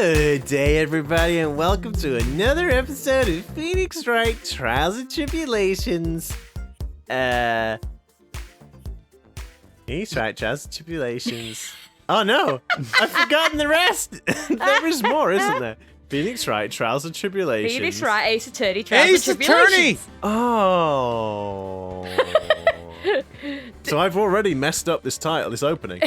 Good day, everybody, and welcome to another episode of Phoenix Wright Trials and Tribulations. Phoenix Wright Trials and Tribulations. Oh no, I've forgotten the rest. There is more, isn't there? Phoenix Wright Trials and Tribulations. Phoenix Wright, Ace Attorney, Trials and Tribulations. Oh. So I've already messed up this title, this opening.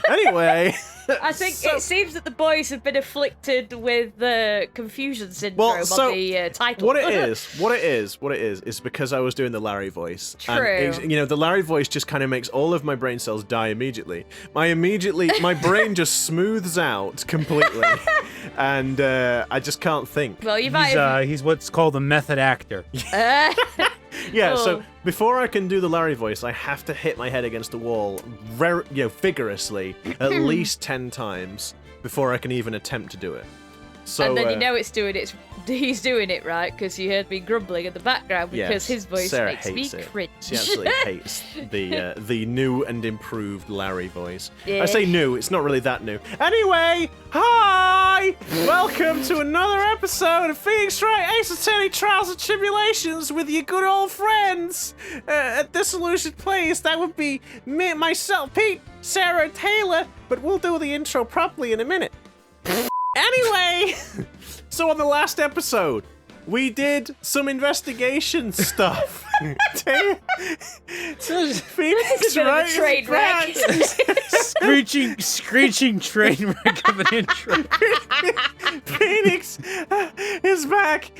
Anyway. I think it seems that the boys have been afflicted with the confusion syndrome of the title. What it is because I was doing the Larry voice. True. And the Larry voice just kind of makes all of my brain cells die immediately. My brain just smooths out completely, and I just can't think. Well, He's what's called a method actor. Yeah, so before I can do the Larry voice, I have to hit my head against the wall vigorously at least 10 times before I can even attempt to do it. So, and then he's doing it right, because you heard me grumbling in the background because his voice Sarah makes me hates cringe. She absolutely hates the new and improved Larry voice. Yeah. I say new, it's not really that new. Anyway, hi! Welcome to another episode of Phoenix Wright Ace Attorney Trials and Tribulations with your good old friends at Disillusioned Plays. That would be me, myself, Pete, Sarah, and Taylor, but we'll do the intro properly in a minute. Anyway, so on the last episode, we did some investigation stuff. Phoenix Wright train wreck. Screeching train wreck of an intro. Phoenix is back.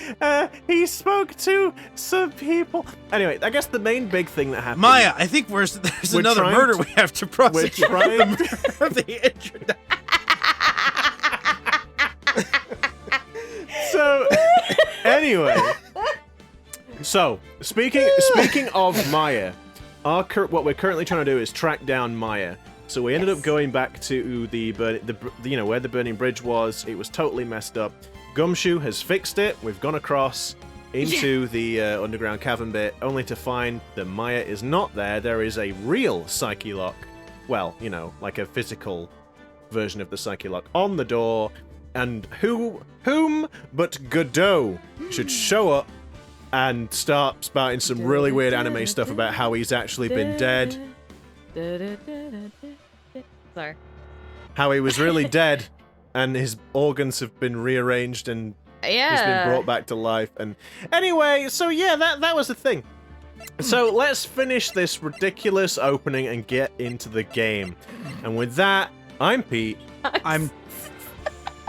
He spoke to some people. Anyway, I guess the main big thing that happened. Maya, I think there's another murder we have to prosecute. We're trying of the intro. So, anyway, speaking of Maya, what we're currently trying to do is track down Maya. So we ended up going back to where the burning bridge was. It was totally messed up. Gumshoe has fixed it. We've gone across into the underground cavern bit, only to find that Maya is not there. There is a real psyche lock. Well, like a physical version of the psyche lock on the door. And whom but Godot should show up and start spouting some really weird anime stuff about how he's actually been dead. Sorry. How he was really dead, and his organs have been rearranged, and he's been brought back to life. And anyway, so yeah, that was the thing. So let's finish this ridiculous opening and get into the game. And with that, I'm Pete. I'm...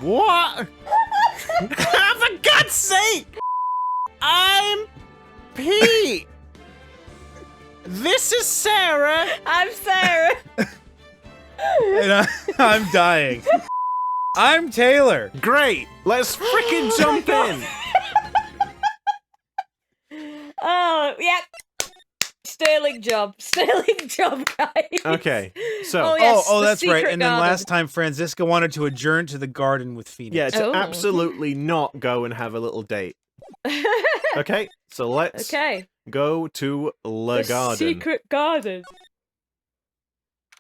What? For God's sake! I'm Pete! This is Sarah! I'm Sarah! And I'm dying. I'm Taylor. Great! Let's freaking jump in! Oh, yeah. Sterling job, guys. Okay, so... Oh, yes, that's right. And then garden. last time, Franziska wanted to adjourn to the garden with Phoenix. Yeah, to absolutely not go and have a little date. Okay, so let's go to the garden. Secret garden.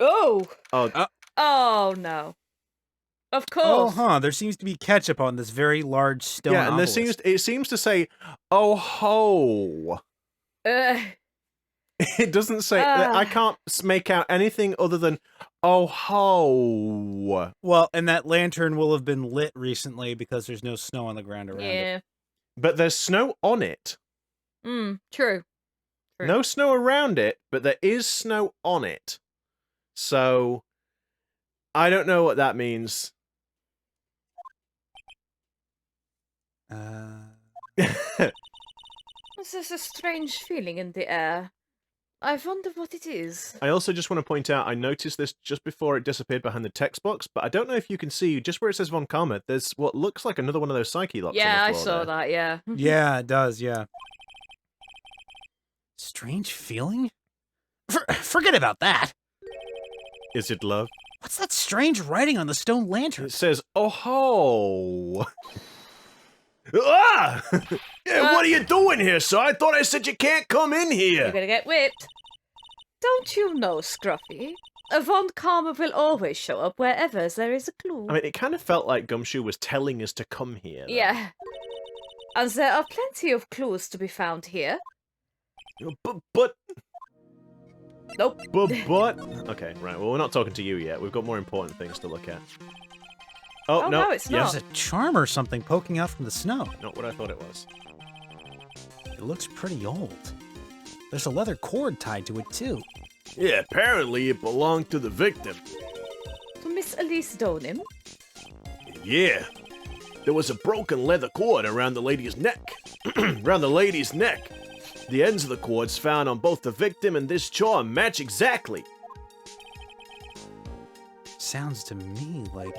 Oh. Oh, no. Of course. There seems to be ketchup on this very large stone obelisk. And it seems to say, oh ho. It doesn't say, I can't make out anything other than, oh ho. Well, and that lantern will have been lit recently because there's no snow on the ground around it. But there's snow on it. True. No snow around it, but there is snow on it. So, I don't know what that means. There's a strange feeling in the air. I wonder what it is. I also just want to point out, I noticed this just before it disappeared behind the text box, but I don't know if you can see, just where it says Von Karma, there's what looks like another one of those psyche locks on the floor I saw there. that, yeah. Yeah, it does, yeah. Strange feeling? Forget about that. Is it love? What's that strange writing on the stone lantern? It says, oh ho! Ah! Yeah, what are you doing here, sir? I thought I said you can't come in here. You're gonna get whipped. Don't you know, Scruffy? Von Karma will always show up wherever there is a clue. I mean, it kind of felt like Gumshoe was telling us to come here. Though. Yeah. And there are plenty of clues to be found here. But... Nope. But... Okay, right. Well, we're not talking to you yet. We've got more important things to look at. Oh, no, it's not. There's a charm or something poking out from the snow. Not what I thought it was. It looks pretty old. There's a leather cord tied to it, too. Yeah, apparently it belonged to the victim. To Miss Elise Deauxnim? Yeah. There was a broken leather cord around the lady's neck. Around the lady's neck. The ends of the cords found on both the victim and this charm match exactly. Sounds to me like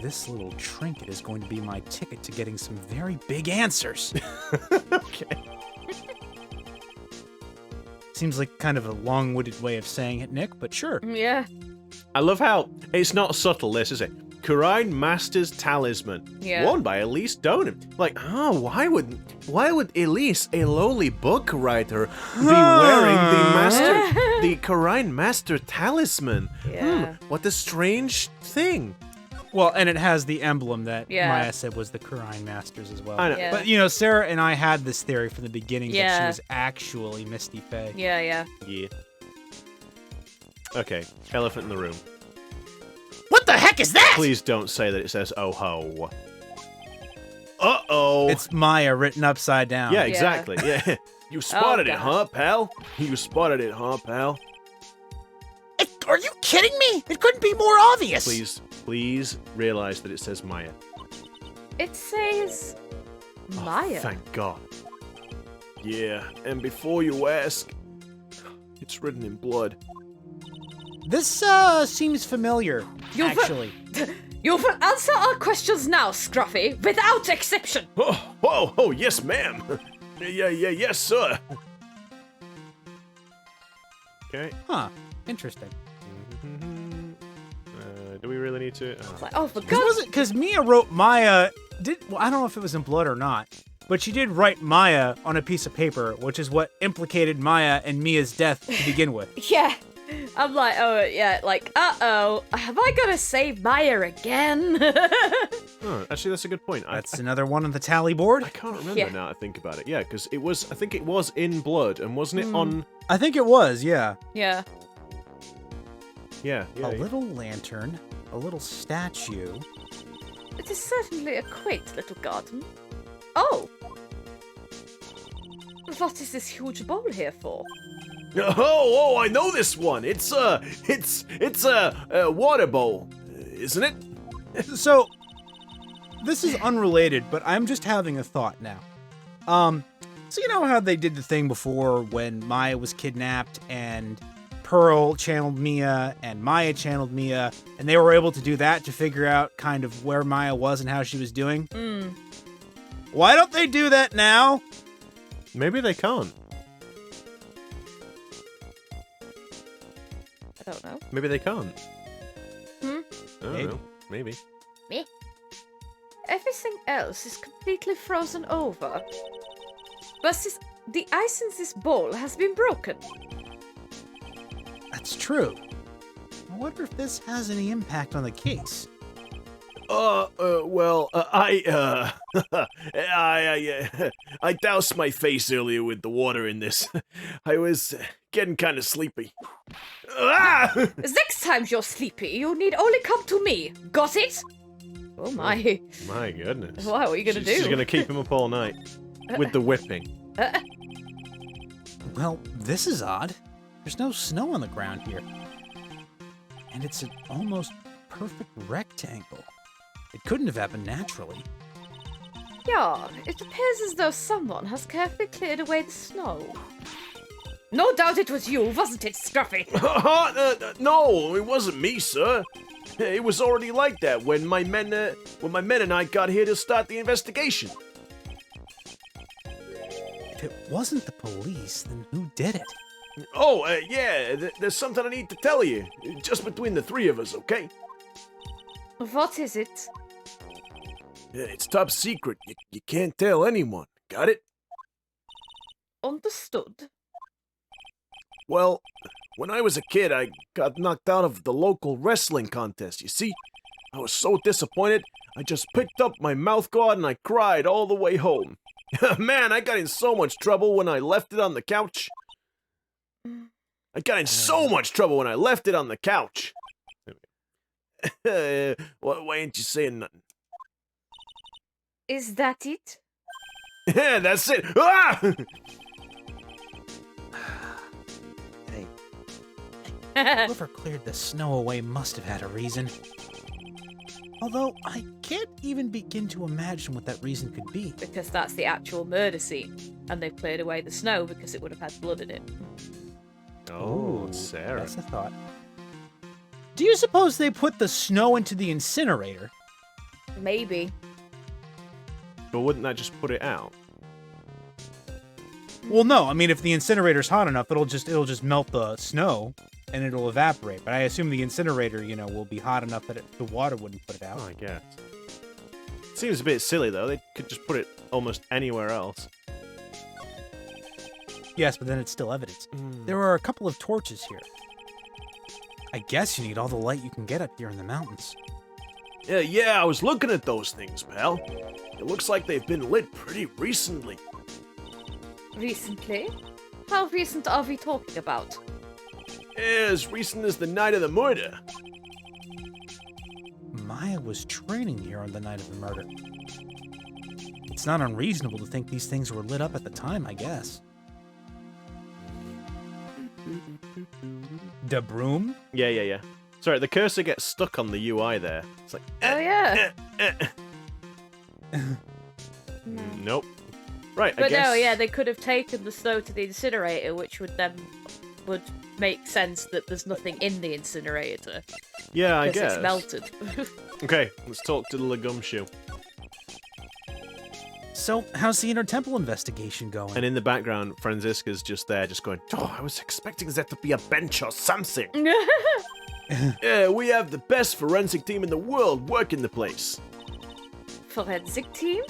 this little trinket is going to be my ticket to getting some very big answers. Okay. Seems like kind of a long-winded way of saying it, Nick, but sure. Yeah. I love how it's not subtle, this, is it? Kurain Master's Talisman. Yeah. Worn by Elise Deauxnim. Like, why would Elise, a lowly book writer, be wearing the Kurain Master Talisman? Yeah. What a strange thing. Well, and it has the emblem that Yeah. Maya said was the Kurain Masters as well. I know. Yeah. But, you know, Sarah and I had this theory from the beginning that Yeah. she was actually Misty Fey. Yeah. Yeah. Okay, elephant in the room. What the heck is that? Please don't say that it says oh ho. Uh-oh. It's Maya written upside down. Yeah, exactly. Yeah. You spotted it, God. huh, pal? You spotted it, huh, pal? Are you kidding me? It couldn't be more obvious. Please realize that it says Maya. It says Maya. Oh, thank God. Yeah, and before you ask, it's written in blood. This seems familiar, You've- actually. You will answer our questions now, Scruffy, without exception. Oh, yes, ma'am. Yes, sir. Okay. Huh. Interesting. Do we really need to? It's like, oh, for Because God's was it because Mia wrote Maya? Well, I don't know if it was in blood or not, but she did write Maya on a piece of paper, which is what implicated Maya and Mia's death to begin with. Yeah. I'm like, oh, yeah, like, uh-oh, have I got to save Maya again? Oh, actually, that's a good point. That's another one on the tally board. I can't remember Yeah. now. I think about it. Yeah, because it was. I think it was in blood, and wasn't it on? I think it was, yeah. Yeah. Yeah. A little lantern, a little statue. It is certainly a quaint little garden. Oh! What is this huge bowl here for? Oh, I know this one. It's a water bowl, isn't it? So, this is unrelated, but I'm just having a thought now. So you know how they did the thing before when Maya was kidnapped and Pearl channeled Mia and Maya channeled Mia, and they were able to do that to figure out kind of where Maya was and how she was doing? Why don't they do that now? Maybe they can't. I don't know. Maybe they can't. Hmm? I don't know. Maybe. Me? Everything else is completely frozen over. But the ice in this bowl has been broken. That's true. I wonder if this has any impact on the case. Well, I doused my face earlier with the water in this. I was getting kind of sleepy. Ah! Next time you're sleepy, you need only come to me. Got it? Oh my. My goodness. Wow, what are you gonna do? She's gonna keep him up all night with the whipping. Well, this is odd. There's no snow on the ground here. And it's an almost perfect rectangle. It couldn't have happened naturally. Yeah, it appears as though someone has carefully cleared away the snow. No doubt it was you, wasn't it, Scruffy? No, it wasn't me, sir. It was already like that when my men and I got here to start the investigation. If it wasn't the police, then who did it? Oh, yeah, there's something I need to tell you. Just between the three of us, okay? What is it? It's top secret. You can't tell anyone. Got it? Understood. Well, when I was a kid, I got knocked out of the local wrestling contest, you see? I was so disappointed, I just picked up my mouth guard and I cried all the way home. Man, I got in so much trouble when I left it on the couch. I got in so much trouble when I left it on the couch. Why ain't you saying nothing? Is that it? Yeah, that's it. Ah! Hey, whoever cleared the snow away must have had a reason. Although, I can't even begin to imagine what that reason could be. Because that's the actual murder scene. And they've cleared away the snow because it would have had blood in it. Oh, Sarah. That's a thought. Do you suppose they put the snow into the incinerator? Maybe. But wouldn't that just put it out? Well, no. I mean, if the incinerator's hot enough, it'll just melt the snow and it'll evaporate. But I assume the incinerator, will be hot enough that the water wouldn't put it out. Oh, I guess. Seems a bit silly, though. They could just put it almost anywhere else. Yes, but then it's still evidence. There are a couple of torches here. I guess you need all the light you can get up here in the mountains. Yeah, I was looking at those things, pal. It looks like they've been lit pretty recently. Recently? How recent are we talking about? As recent as the night of the murder. Maya was training here on the night of the murder. It's not unreasonable to think these things were lit up at the time, I guess. The broom? Yeah. Sorry, the cursor gets stuck on the UI there. It's like, Oh, yeah. Nope. Right, But I guess. no, yeah, they could have taken the snow to the incinerator, which would make sense that there's nothing in the incinerator. Yeah, I Because guess. it's melted. Okay, let's talk to the Legumshoe. So, how's the Inner Temple investigation going? And in the background, Franziska's just there, just going, oh, I was expecting there to be a bench or something. Yeah, we have the best forensic team in the world working the place. Forensic team?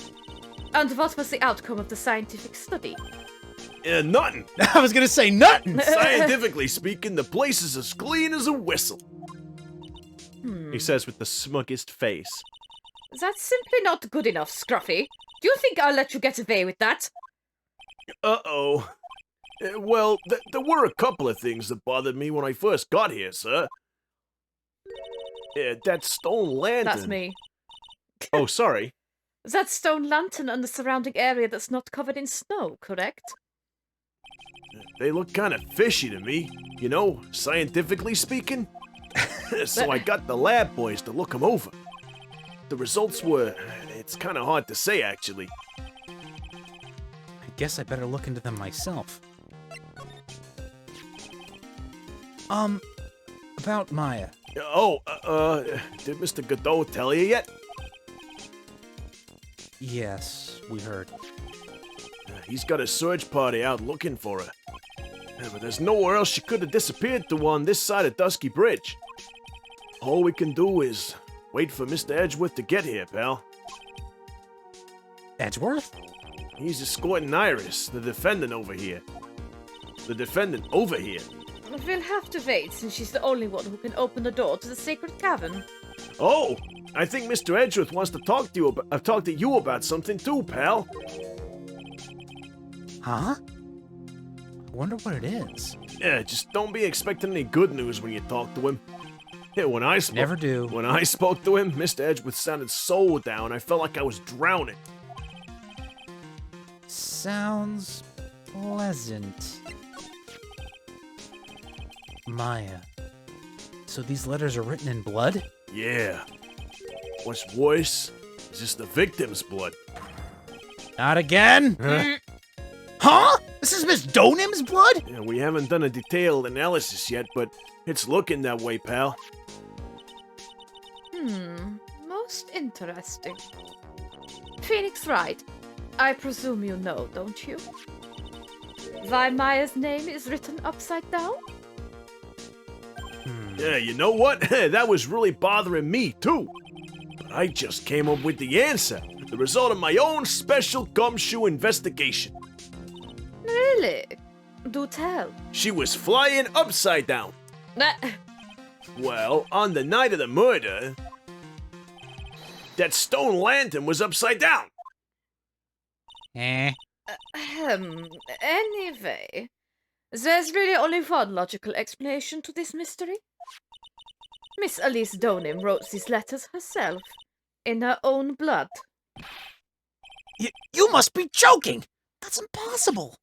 And what was the outcome of the scientific study? Nothing. I was gonna say nothing! Scientifically speaking, the place is as clean as a whistle. He says with the smuggest face. That's simply not good enough, Scruffy. Do you think I'll let you get away with that? Uh-oh. Well, there were a couple of things that bothered me when I first got here, sir. That stone lantern. That's me. Oh, sorry. That stone lantern and the surrounding area that's not covered in snow, correct? They look kind of fishy to me, scientifically speaking. So I got the lab boys to look them over. The results were... It's kind of hard to say, actually. I guess I better look into them myself. About Maya. Did Mr. Godot tell you yet? Yes, we heard. He's got a search party out looking for her. But there's nowhere else she could have disappeared to on this side of Dusky Bridge. All we can do is wait for Mr. Edgeworth to get here, pal. Edgeworth? He's escorting Iris, the defendant over here. We'll have to wait, since she's the only one who can open the door to the sacred cavern. Oh, I think Mr. Edgeworth wants to talk to you about something too, pal. Huh? I wonder what it is. Yeah, just don't be expecting any good news when you talk to him. Yeah, Never do. When I spoke to him, Mr. Edgeworth sounded so down, I felt like I was drowning. Sounds pleasant. Maya. So these letters are written in blood? Yeah. What's worse is just the victim's blood. Not again? Huh? Huh? This is Miss Deauxnim's blood? Yeah, we haven't done a detailed analysis yet, but it's looking that way, pal. Most interesting. Phoenix Wright, I presume you know, don't you? Why Maya's name is written upside down? Yeah, you know what? That was really bothering me, too. But I just came up with the answer. The result of my own special gumshoe investigation. Really? Do tell. She was flying upside down. Well, on the night of the murder, that stone lantern was upside down. Anyway, there's really only one logical explanation to this mystery. Miss Elise Deauxnim wrote these letters herself, in her own blood. You must be joking! That's impossible!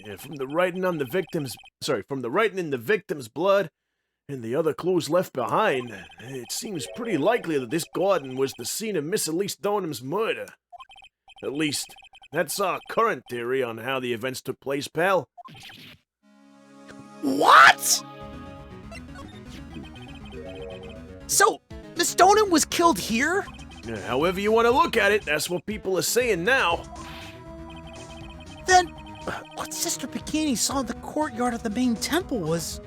Yeah, from the writing in the victim's blood and the other clues left behind, it seems pretty likely that this garden was the scene of Miss Elise Deauxnim's murder. At least, that's our current theory on how the events took place, pal. What?! So, Miss Deauxnim was killed here? However you want to look at it, that's what people are saying now. Then, what Sister Bikini saw in the courtyard of the main temple was...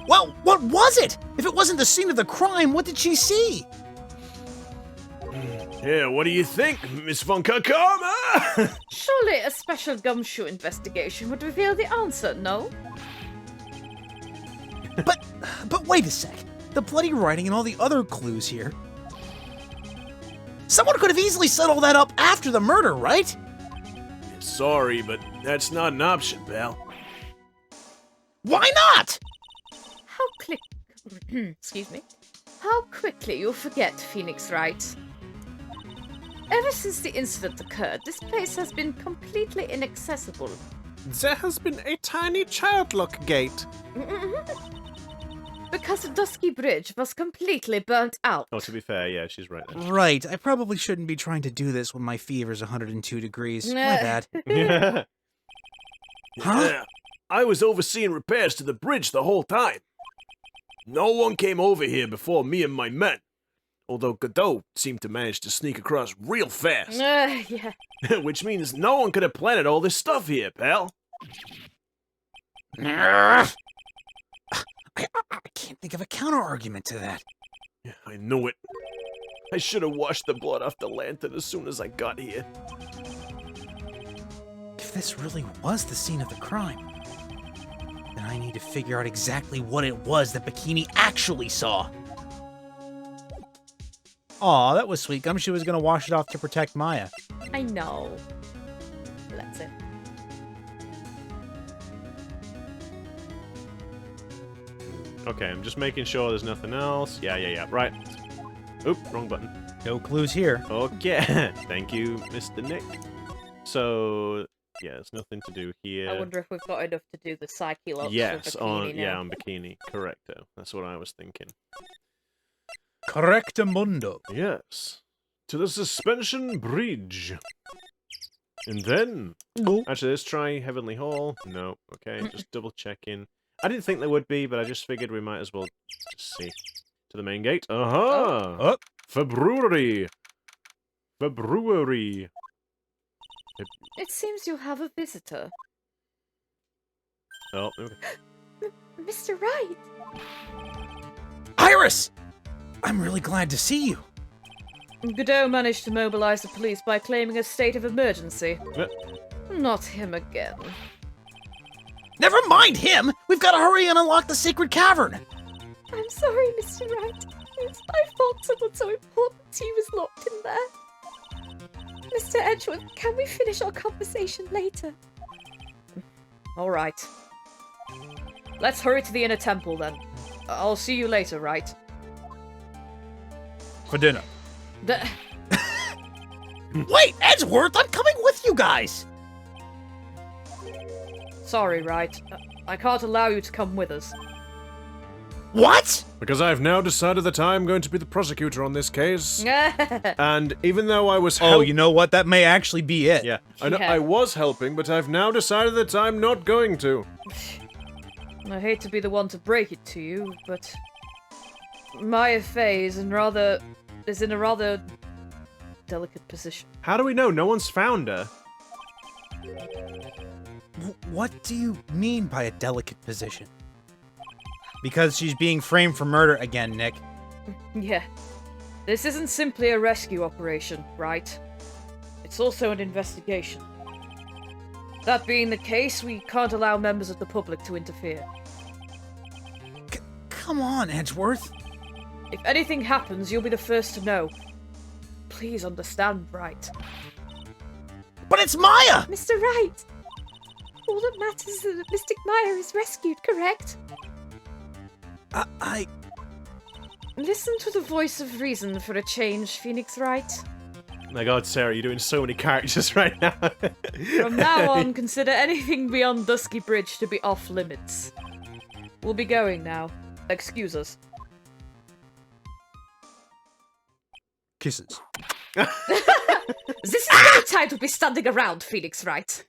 Well, what was it? If it wasn't the scene of the crime, what did she see? Yeah, what do you think, Miss Von Kakama? Surely a special gumshoe investigation would reveal the answer, no? But wait a sec. The bloody writing and all the other clues here. Someone could have easily set all that up after the murder, right? Sorry, but that's not an option, pal. Why not? Excuse me. How quickly you forget, Phoenix Wright. Ever since the incident occurred, this place has been completely inaccessible. There has been a tiny child-lock gate. Because the Dusky Bridge was completely burnt out. Oh, to be fair, yeah, she's right there. Right, I probably shouldn't be trying to do this when my fever's 102 degrees. My bad. Yeah. Huh? Yeah. I was overseeing repairs to the bridge the whole time. No one came over here before me and my men. Although Godot seemed to manage to sneak across real fast. Yeah. Which means no one could have planted all this stuff here, pal. I can't think of a counter-argument to that. Yeah, I knew it. I should have washed the blood off the lantern as soon as I got here. If this really was the scene of the crime, then I need to figure out exactly what it was that Bikini actually saw. Aw, that was sweet. Gumshoe was gonna wash it off to protect Maya. I know. That's it. Okay, I'm just making sure there's nothing else. Yeah. Right. Oop, wrong button. No clues here. Okay. Thank you, Mr. Nick. So, yeah, there's nothing to do here. I wonder if we've got enough to do the psyche lock Yes, for Bikini now. on Bikini. Correcto. That's what I was thinking. Correctamundo. Yes. To the suspension bridge. And then... Actually, let's try Heavenly Hall. No. Okay, just double checking. I didn't think there would be, but I just figured we might as well just see. To the main gate. Aha! Oh. February. It seems you have a visitor. Oh, okay. Mr. Wright! Iris! I'm really glad to see you. Godot managed to mobilize the police by claiming a state of emergency. Yeah. Not him again. Never mind him! We've got to hurry and unlock the secret cavern! I'm sorry, Mr. Wright. It's my fault someone so important to you was locked in there. Mr. Edgeworth, can we finish our conversation later? All right. Let's hurry to the inner temple, then. I'll see you later, Wright? For dinner. Wait, Edgeworth, I'm coming with you guys! Sorry, Wright. I can't allow you to come with us. What? Because I've now decided that I'm going to be the prosecutor on this case. And even though I was Oh, you know what? That may actually be it. Yeah, I know Yeah. I was helping, but I've now decided that I'm not going to. I hate to be the one to break it to you, but Maya Fey is in a rather delicate position. How do we know? No one's found her. What do you mean by a delicate position? Because she's being framed for murder again, Nick. Yeah. This isn't simply a rescue operation, right? It's also an investigation. That being the case, we can't allow members of the public to interfere. Come on, Edgeworth. If anything happens, you'll be the first to know. Please understand, Wright. But it's Maya! Mr. Wright! All that matters is that Mystic Maya is rescued, correct? I... Listen to the voice of reason for a change, Phoenix Wright. My God, Sarah, you're doing so many characters right now. From now on, consider anything beyond Dusky Bridge to be off limits. We'll be going now. Excuse us. Kisses. This is no time to be standing around, Phoenix Wright.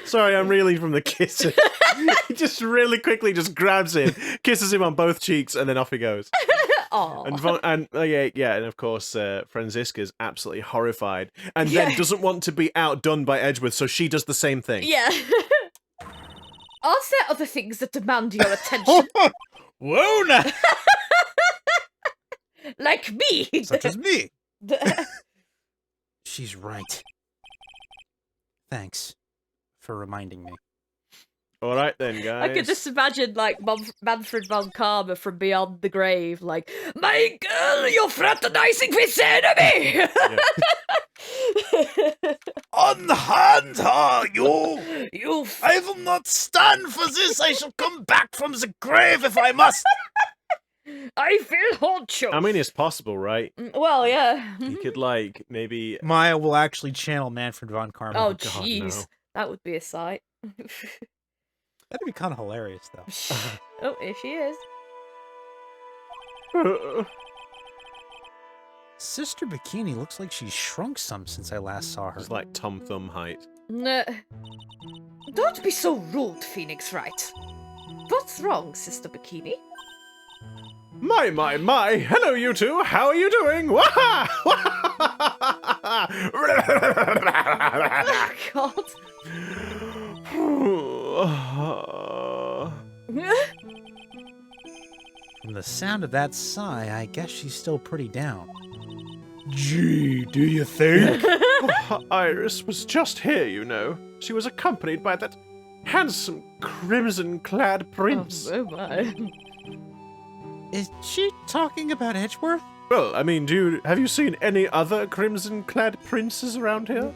Sorry, I'm reeling from the kisses. He just really quickly just grabs him, kisses him on both cheeks, and then off he goes. Aww. And and of course, Franziska's absolutely horrified, and then doesn't want to be outdone by Edgeworth, so she does the same thing. Yeah. Are there other things that demand your attention? Whoa, now! Like me! Such as me. She's right. Thanks for reminding me. All right then, guys. I could just imagine, like, Manfred von Karma from beyond the grave, like, my girl, you're fraternizing with the enemy! Unhand her, you! You I will not stand for this! I shall come back from the grave if I must! I will haunt you! I mean, it's possible, right? Well, yeah. You could, like, maybe... Maya will actually channel Manfred von Karma. Oh, God, jeez. no. That would be a sight. That'd be kind of hilarious, though. Oh, here she is. Sister Bikini looks like she's shrunk some since I last saw her. It's like Tom Thumb height. Don't be so rude, Phoenix Wright. What's wrong, Sister Bikini? My, hello you two, how are you doing? Waha! Oh, God. From the sound of that sigh, I guess she's still pretty down. Gee, do you think? Iris was just here, you know. She was accompanied by that handsome crimson-clad prince. Oh my. Is she talking about Edgeworth? Well, I mean, have you seen any other crimson-clad princes around here?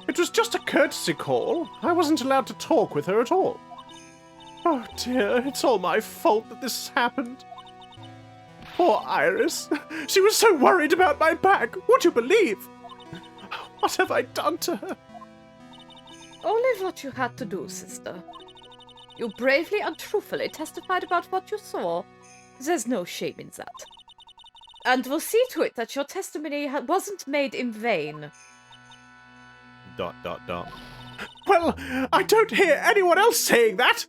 It was just a courtesy call. I wasn't allowed to talk with her at all. Oh dear, it's all my fault that this happened. Poor Iris. She was so worried about my back. Would you believe? What have I done to her? Only what you had to do, sister. You bravely and truthfully testified about what you saw. There's no shame in that. And we'll see to it that your testimony wasn't made in vain. ... Well, I don't hear anyone else saying that!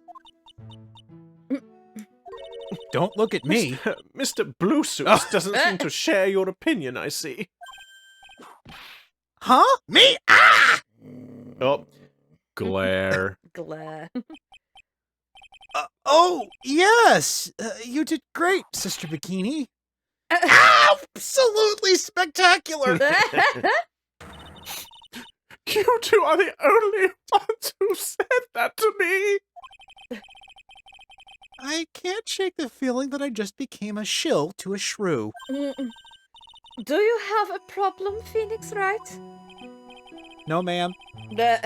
Don't look at me. Mr. Bluesuits doesn't seem to share your opinion, I see. Huh? Me? Ah! Oh, glare. Glare. Oh, yes! You did great, Sister Bikini. Absolutely spectacular! You two are the only ones who said that to me! I can't shake the feeling that I just became a shill to a shrew. Do you have a problem, Phoenix Wright? No, ma'am. Uh,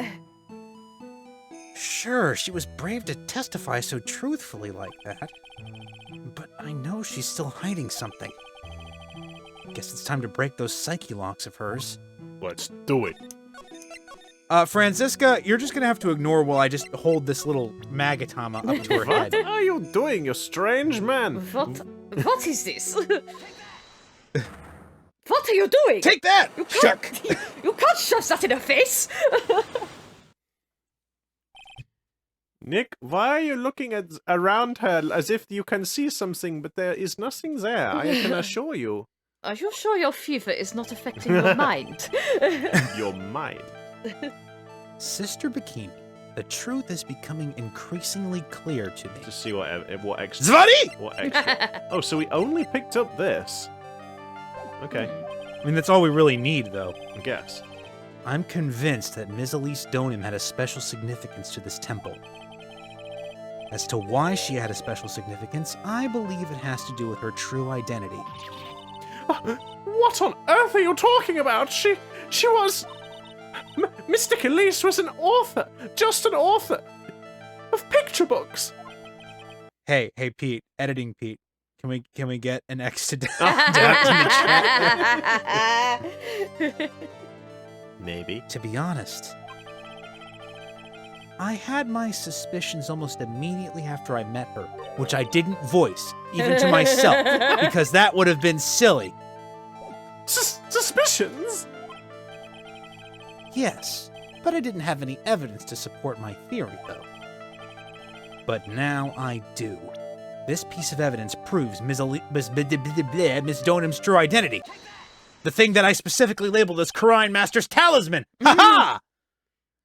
Sure, she was brave to testify so truthfully like that. But I know she's still hiding something. Guess it's time to break those psyche locks of hers. Let's do it. Franziska, you're just gonna have to ignore while I just hold this little magatama up to her What head. are you doing, you strange man? What is this? What are you doing? Take that, shuck! You can't shove that in her face! Nick, why are you looking around her as if you can see something, but there is nothing there, I can assure you. Are you sure your fever is not affecting your mind? Your mind. Sister Bikini, the truth is becoming increasingly clear to me. To see what extra. Zvani! What extra? Oh, so we only picked up this. Okay, I mean, that's all we really need, though. I guess. I'm convinced that Ms. Elise Deauxnim had a special significance to this temple. As to why she had a special significance, I believe it has to do with her true identity. What on earth are you talking about? She was... Mystic Elise was an author. Just an author. Of picture books. Hey, Pete, editing Pete. Can we get an X to down in the chat? Maybe. To be honest, I had my suspicions almost immediately after I met her, which I didn't voice, even to myself, because that would have been silly. Suspicions? Yes, but I didn't have any evidence to support my theory, though. But now I do. This piece of evidence proves Miss Deauxnim's true identity. The thing that I specifically labeled as Kurain Master's talisman! Ha-ha!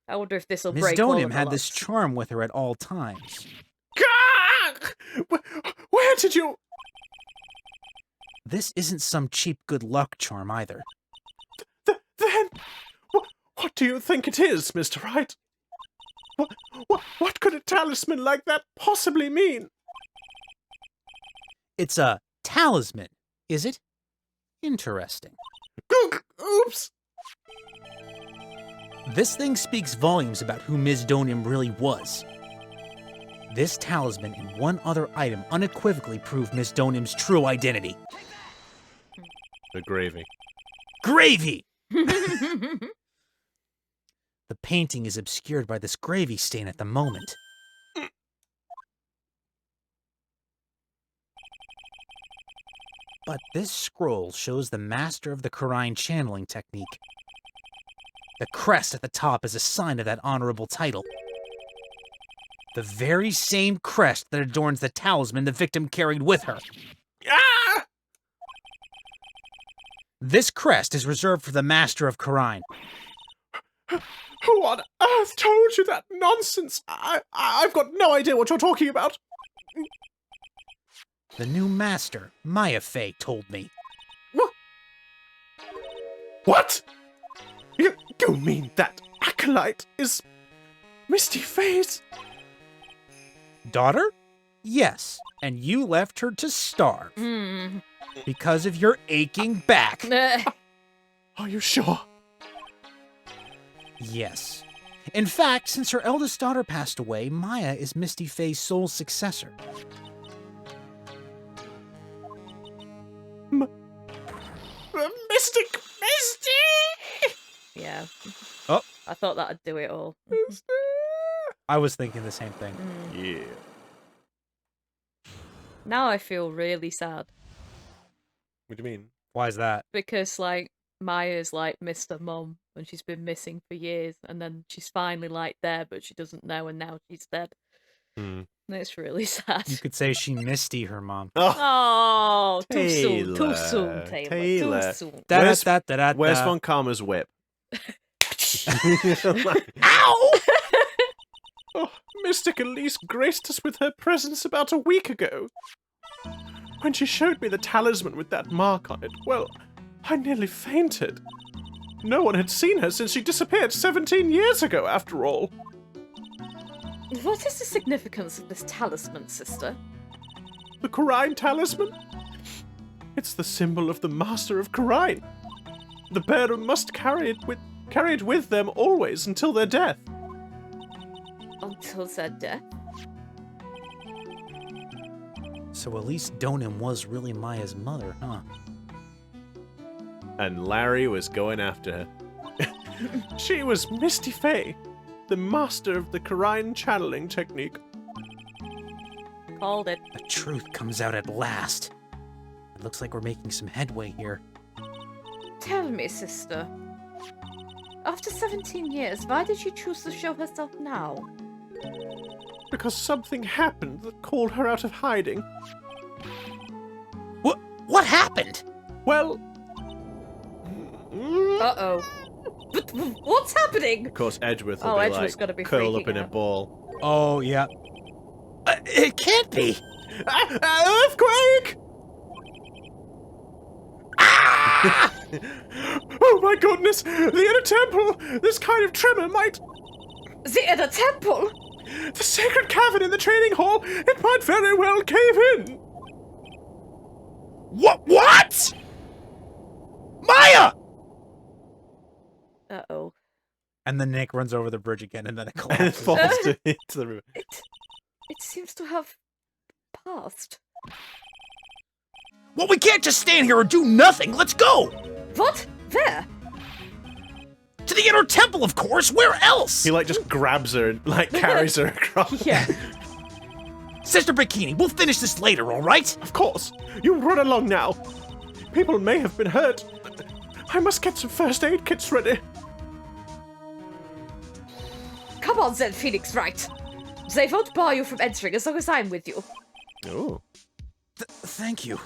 I wonder if this will Miss break all of Deauxnim the had this locks. charm with her at all times. Where did you... This isn't some cheap good luck charm either. Then... What do you think it is, Mr. Wright? What could a talisman like that possibly mean? It's a talisman, is it? Interesting. Oops! This thing speaks volumes about who Ms. Deauxnim really was. This talisman and one other item unequivocally prove Ms. Deauxnim's true identity. The gravy. Gravy! The painting is obscured by this gravy stain at the moment. But this scroll shows the master of the Kurain channeling technique. The crest at the top is a sign of that honorable title. The very same crest that adorns the talisman the victim carried with her. Ah! This crest is reserved for the master of Kurain. Who on earth told you that nonsense? I've got no idea what you're talking about. The new master, Misty Fey, told me. What? You mean that acolyte is Misty Fey's? Daughter? Yes, and you left her to starve. Because of your aching back. Are you sure? Yes. In fact, since her eldest daughter passed away, Maya is Misty Fey's sole successor. Mystic Misty! Yeah. Oh. I thought that'd do it all. I was thinking the same thing. Yeah. Now I feel really sad. What do you mean? Why is that? Because, like, Maya's, like, missed her mum and she's been missing for years. And then she's finally, like, there, but she doesn't know, and now she's dead. And it's really sad. You could say she Misty her mom. Oh, too soon. Too Taylor. soon, Taylor. Taylor. Too soon. Where's Von Karma's whip? Ow! Oh, Mystic Elise graced us with her presence about a week ago. When she showed me the talisman with that mark on it, well, I nearly fainted. No one had seen her since she disappeared 17 years ago, after all. What is the significance of this talisman, sister? The Kurain talisman? It's the symbol of the Master of Kurain. The bearer must carry it with them always until their death. Until their death? So at least Deauxnim was really Maya's mother, huh? And Larry was going after her. She was Misty Fey, the master of the Kurain channeling technique. Called it. The truth comes out at last. It looks like we're making some headway here. Tell me, sister. After 17 years, why did she choose to show herself now? Because something happened that called her out of hiding. What happened? Well... Uh-oh. But what's happening? Of course, Edgeworth will Oh, be Edgeworth's like gotta be curled up freaking in a out. ball. Oh, yeah. It can't be. Earthquake! Oh my goodness! The inner temple! This kind of tremor might... The inner temple? The sacred cavern in the training hall! It might very well cave in! What? Maya! Uh-oh. And then Nick runs over the bridge again, and then it And it collapses. falls into the river. It seems to have passed. Well, we can't just stand here and do nothing. Let's go! What? There? To the inner temple, of course. Where else? He like just grabs her and like carries her across. Yeah. Sister Bikini, we'll finish this later, all right? Of course! You run along now! People may have been hurt. I must get some first aid kits ready. Come on then, Phoenix Wright. They won't bar you from entering as long as I'm with you. Oh. Thank you.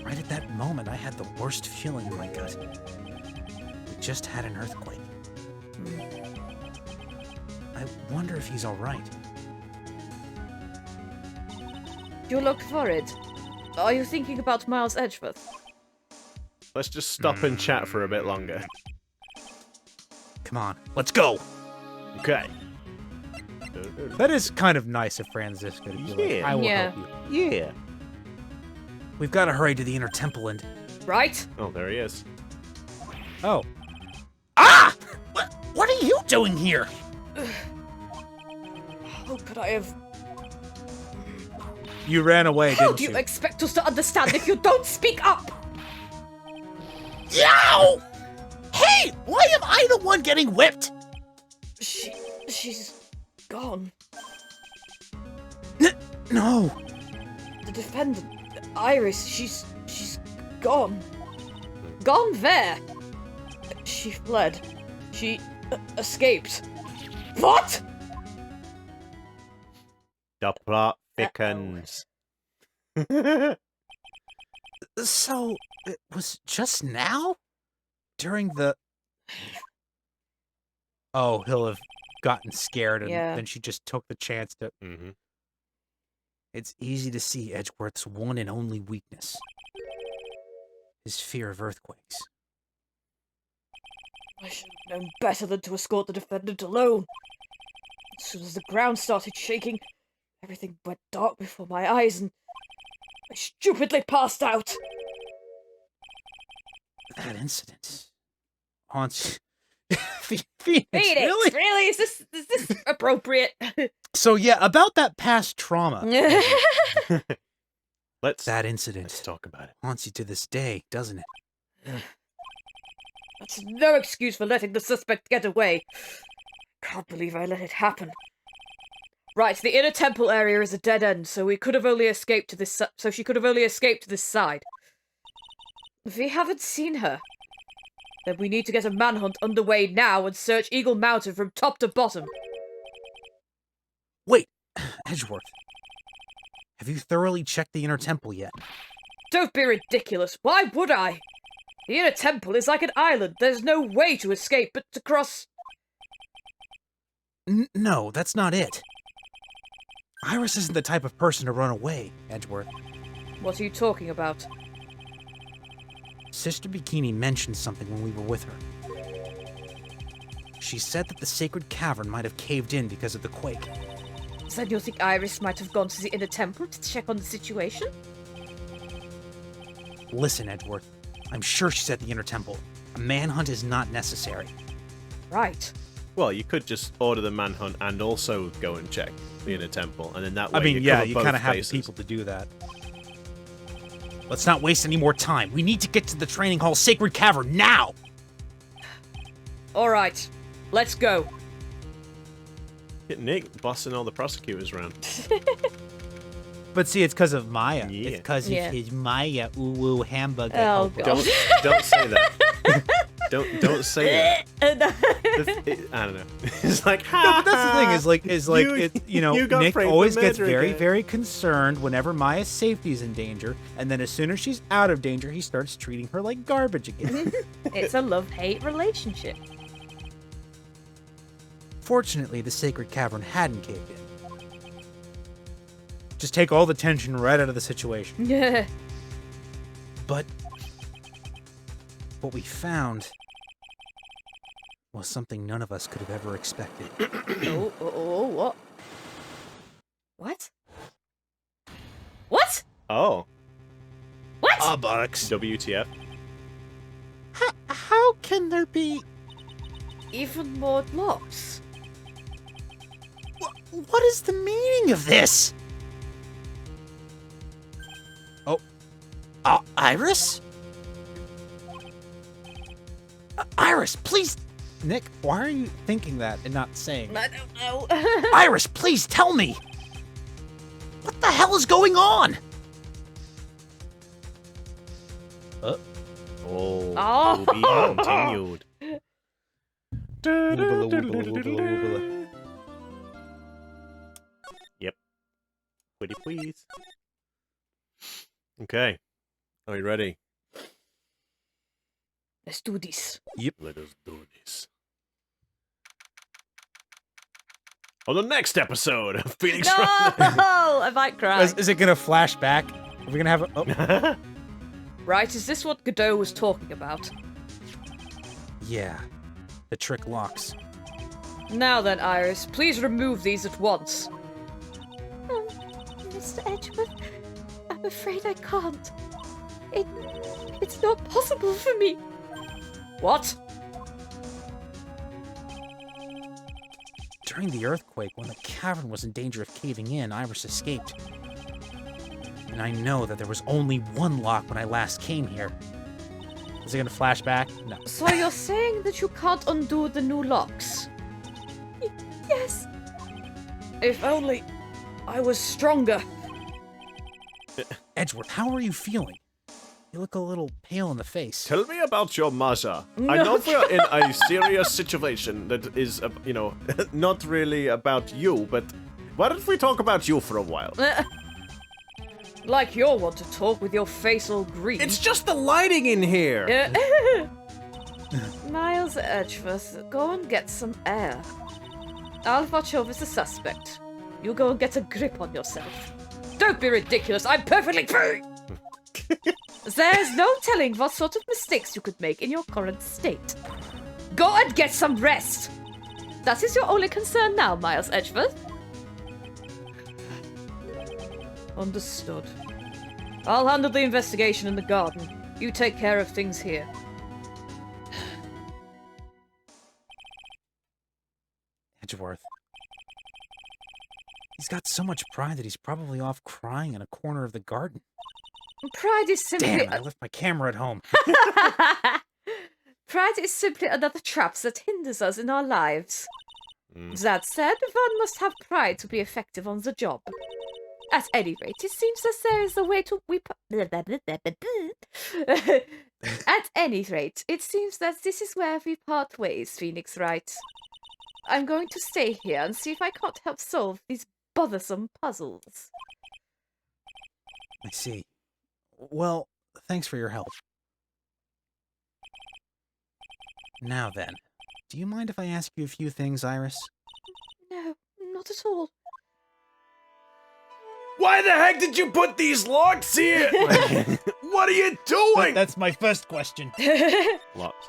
Right at that moment, I had the worst feeling in my gut. We just had an earthquake. I wonder if he's all right. You look worried. Are you thinking about Miles Edgeworth? Let's just stop and chat for a bit longer. Come on, let's go! Okay. That is kind of nice of Franziska to be like, Yeah. I will Yeah. help you. Yeah. We've got to hurry to the inner temple and... Right? Oh, there he is. Oh. Ah! What are you doing here? How could I have... You ran away, How didn't do you you? expect us to understand if you don't speak up? Yow! Hey! Why am I the one getting whipped? She's gone. No. The defendant, Iris, she's gone. Gone where? She fled. She escaped. What? The plot thickens. So, it was just now? During the... Oh, he'll have gotten scared, and Yeah. then she just took the chance to... Mm-hmm. It's easy to see Edgeworth's one and only weakness. His fear of earthquakes. I should have known better than to escort the defendant alone. As soon as the ground started shaking, everything went dark before my eyes and I stupidly passed out. That incident haunts... Phoenix, Phoenix, really? really? Is this appropriate? So yeah, about that past trauma. Let's That incident talk about it. haunts you to this day, doesn't it? That's no excuse for letting the suspect get away. Can't believe I let it happen. Right, the inner temple area is a dead end, so we could have only escaped to this. So she could have only escaped to this side. We haven't seen her. Then we need to get a manhunt underway now and search Eagle Mountain from top to bottom. Wait, Edgeworth. Have you thoroughly checked the inner temple yet? Don't be ridiculous. Why would I? The inner temple is like an island. There's no way to escape but to cross. No, that's not it. Iris isn't the type of person to run away, Edgeworth. What are you talking about? Sister Bikini mentioned something when we were with her. She said that the sacred cavern might have caved in because of the quake. Then you think Iris might have gone to the inner temple to check on the situation? Listen, Edgeworth. I'm sure she's at the inner temple. A manhunt is not necessary. Right. Well, you could just order the manhunt and also go and check the inner temple, and then that way I mean, you yeah, cover you both kind of have the bases. people to do that. Let's not waste any more time. We need to get to the training hall sacred cavern now! All right. Let's go. Get Nick bossing all the prosecutors around. But see, it's because of Maya. Yeah. It's because Yeah. of his Maya ooh hamburger. Oh, helper. God. Don't say that. don't say that. I don't know. It's like, No, but that's the thing is like you got Nick framed for always gets murder very again. very concerned whenever Maya's safety is in danger, and then as soon as she's out of danger, he starts treating her like garbage again. It's a love-hate relationship. Fortunately, the sacred cavern hadn't caved in. Just take all the tension right out of the situation. Yeah. But what we found was something none of us could have ever expected. What? What? What? Oh. What? Bucks. WTF. How can there be... Even more locks. What is the meaning of this? Oh. Iris? Iris, please... Nick, why are you thinking that and not saying? I don't know. Iris, please tell me! What the hell is going on? Oh. Oh. To be continued. Yep. Pretty please. Okay. Are you ready? Let's do this. Yep. Let us do this. On the next episode of Phoenix No! Wright. I might cry. Is it gonna flash back? Are we gonna have a... Oh. Right, is this what Godot was talking about? Yeah. The trick locks. Now then, Iris, please remove these at once. Mr. Edgeworth, I'm afraid I can't. It's not possible for me. What? During the earthquake, when the cavern was in danger of caving in, Iris escaped. And I know that there was only one lock when I last came here. Is it gonna flash back? No. So you're saying that you can't undo the new locks? Yes. If only I was stronger. Edgeworth, how are you feeling? You look a little pale in the face. Tell me about your mother. I know we're in a serious situation that is, not really about you, but why don't we talk about you for a while? Like you'll want to talk with your face all green. It's just the lighting in here. Miles Edgeworth, go and get some air. I'll watch over the suspect. You go and get a grip on yourself. Don't be ridiculous, I'm perfectly free! There's no telling what sort of mistakes you could make in your current state. Go and get some rest! That is your only concern now, Miles Edgeworth. Understood. I'll handle the investigation in the garden. You take care of things here. Edgeworth. He's got so much pride that he's probably off crying in a corner of the garden. Pride is simply... Damn, I left my camera at home. Pride is simply another trap that hinders us in our lives. That said, one must have pride to be effective on the job. At any rate, it seems as there is a way to At any rate, it seems that this is where we part ways, Phoenix Wright. I'm going to stay here and see if I can't help solve these bothersome puzzles. I see. Well, thanks for your help. Now then, do you mind if I ask you a few things, Iris? No, not at all. Why the heck did you put these locks here? What are you doing? That's my first question. Locks.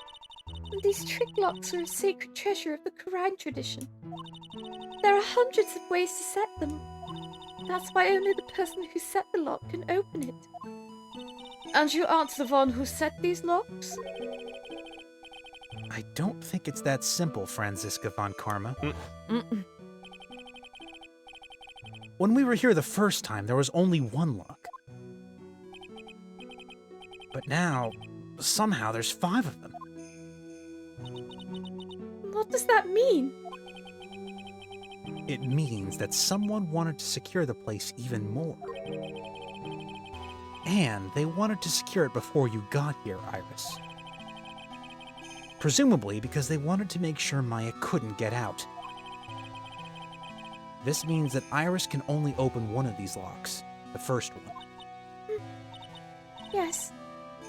These trick locks are a sacred treasure of the Kurain tradition. There are hundreds of ways to set them. That's why only the person who set the lock can open it. And you aren't the one who set these locks? I don't think it's that simple, Franziska von Karma. When we were here the first time, there was only one lock. But now, somehow there's 5 of them. What does that mean? It means that someone wanted to secure the place even more. And they wanted to secure it before you got here, Iris. Presumably because they wanted to make sure Maya couldn't get out. This means that Iris can only open one of these locks, the first one. Yes,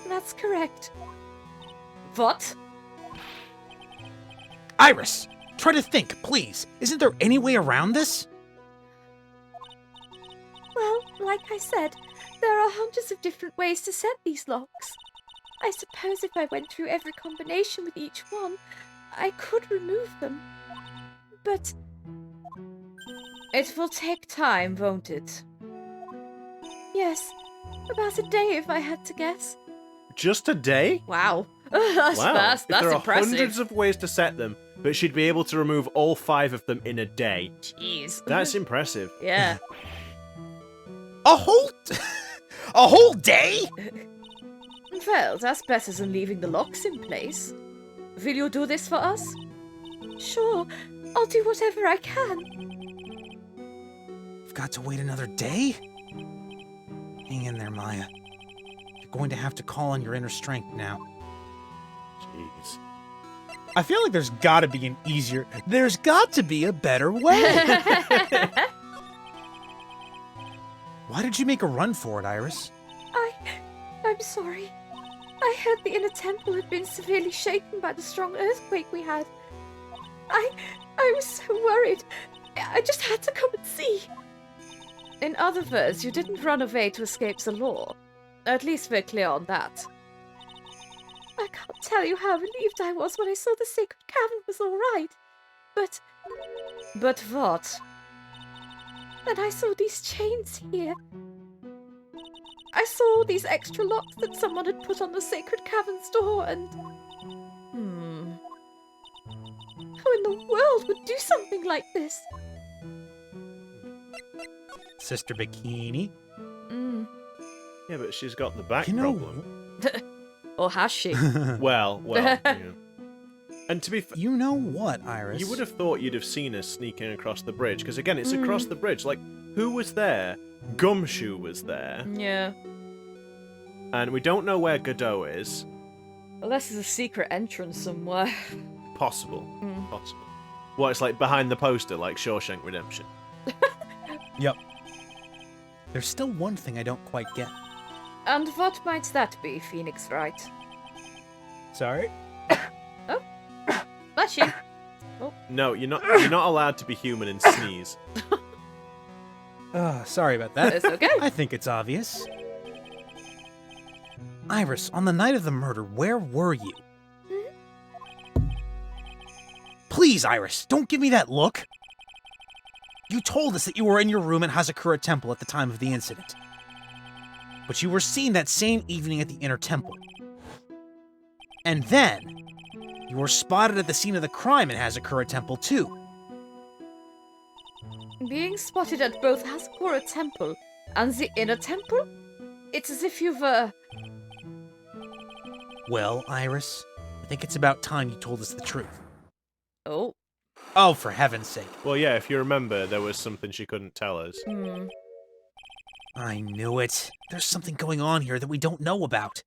that's correct. What? Iris! Try to think, please! Isn't there any way around this? Well, like I said, there are hundreds of different ways to set these locks. I suppose if I went through every combination with each one, I could remove them. But It will take time, won't it? yes, about a day if I had to guess. Just a day? Wow. That's Wow. fast. If That's there are impressive. hundreds of ways to set them, but she'd be able to remove all 5 of them in a day. Jeez. That's impressive. Yeah. A whole day? Well, that's better than leaving the locks in place. Will you do this for us? Sure, I'll do whatever I can. We've got to wait another day? Hang in there, Maya. You're going to have to call on your inner strength now. Jeez. I feel like there's got to be there's got to be a better way. Why did you make a run for it, Iris? I'm sorry. I heard the inner temple had been severely shaken by the strong earthquake we had. I was so worried. I just had to come and see. In other words, you didn't run away to escape the law. At least we're clear on that. I can't tell you how relieved I was when I saw the sacred cavern was all right. But But what? then I saw these chains here. I saw all these extra locks that someone had put on the sacred cavern's door, and who in the world would do something like this? Sister Bikini? Yeah, but she's got the back You know- problem. Or has she? Well, yeah. And to be fair, You know what, Iris? you would have thought you'd have seen us sneaking across the bridge, because again, it's across the bridge. Like, who was there? Gumshoe was there, Yeah. and we don't know where Godot is. Unless there's a secret entrance somewhere. Possible. Possible. What, it's like behind the poster, like Shawshank Redemption. Yep. There's still one thing I don't quite get. And what might that be, Phoenix Wright? Sorry? Bless you. No, you're not allowed to be human and sneeze. Sorry about that. It's okay. I think it's obvious. Iris, on the night of the murder, where were you? Please, Iris, don't give me that look. You told us that you were in your room at Hazakura Temple at the time of the incident. But you were seen that same evening at the Inner Temple. And then, you were spotted at the scene of the crime in Hazakura Temple, too. Being spotted at both Hazakura Temple and the Inner Temple? It's as if you were... Well, Iris, I think it's about time you told us the truth. Oh. Oh, for heaven's sake. Well, yeah, if you remember, there was something she couldn't tell us. I knew it. There's something going on here that we don't know about.